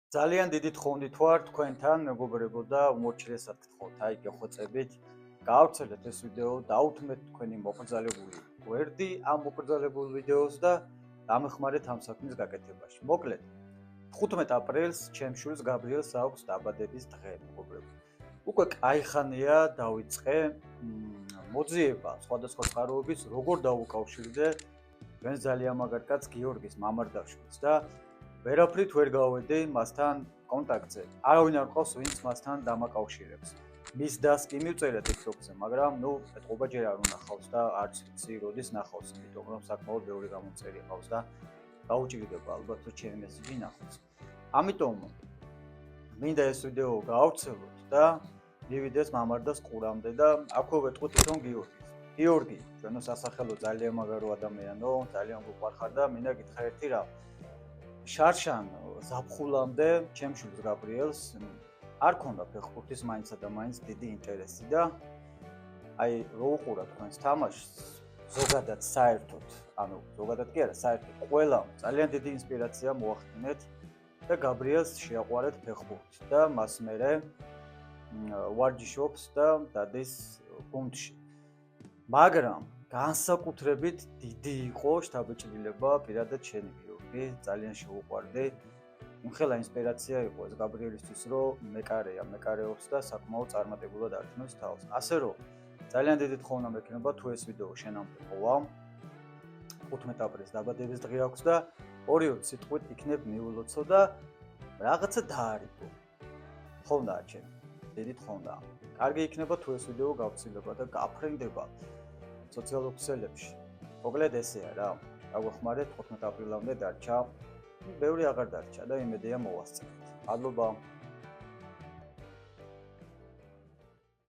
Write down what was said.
ძალიან დიდი თხოვნით ვარ თქვენთან, მეგობრებო და უმორჩილესად გთხოვთ, აი გეხვეწებით, გაავრცელეთ ეს ვიდეო, დაუთმეთ თქვენი მოკრძალებული გვერდი ამ მოკრძალებულ ვიდეოს და დამეხმარეთ ამ საქმის გაკეთებაში. მოკლედ, 15 აპრილს ჩემს შვილს გაბრიელს აქვს დაბადების დღე, მეგობრებო. უკვე კაი ხანია დავიწყე მოძიება სხვადასხვა წყაროების, როგორ დავუკავშირდე ჩვენს ძალიან მაგარ კაცს გიორგის მამარდაშვილს და ვერაფრით ვერ გავედი მასთან კონტაქტზე. არავინ არ ყავს, ვინც მასთან დამაკავშირებს. მის დას კი მივწერა TikTok-ზე, მაგრამ ეთყობა ჯერ არ უნახავს და არც ვიცი როდის ნახავს, იმიტომ რომ საკმაოდ ბევრი გამომწერი ყავს და გაუჭირდება ალბათ რომ ჩემი მესიჯი ნახოს. ამიტომ მინდა ეს ვიდეო გაავრცელოთ და მივიდეს მამარდას ყურამდე და აქვე ვეთყვით თვითონ გიორგის. გიორგი, ჩვენო სასახელო ძალიან მაგარო ადამიანო, ძალიან გუყვარხარ და მინდა გითხრა ერთი რამ. შარშან ზაფხულამდე ჩემს შვილს გაბრიელს არ ქონდა ფეხბურთის მაინცსა და მაინც დიდი ინტერესი და აი რო უყურა თქვენს თამაშს ზოგადად საერთოდ, ანუ ზოგადად კი არა, საერთოდ ყველამ ძალიან დიდი ინსპირაცია მოახდინეთ და გაბრიელს შეაყვარეთ ფეხბურთი და მას მერე ვარჯიშობს და დადის გუნდში. მაგრამ განსაკუთრებით დიდი იყო შთაბეჭდილება პირადად შენი გიორგი, ძალიან შეუყვარდი. იმხელა ინსპირაცია იყო ეს გაბრიელისთვის, რომ მეკარეობს და საკმაოდ წარმატებულად არჩევს თავს. ასე რომ ძალიან დიდი თხოვნა მექნება თუ ეს ვიდეო შენამდე მოვა. 15 აპრილს დაბადების დღე აქვს და ორი-ორი სიტყვით იქნებ მიულოცო და რაღაცა დაარიგო. თხოვნა ჩემი, დიდი თხოვნა. კარგი იქნება თუ ეს ვიდეო გავცილდება და გაფრენდება სოციალურ ქსელებში. მოკლედ ესეა რა. გაგვეხმარეთ 15 აპრილამდე დარჩა. ბევრი აღარ დარჩა და იმედია მოვასწრებთ. მადლობა.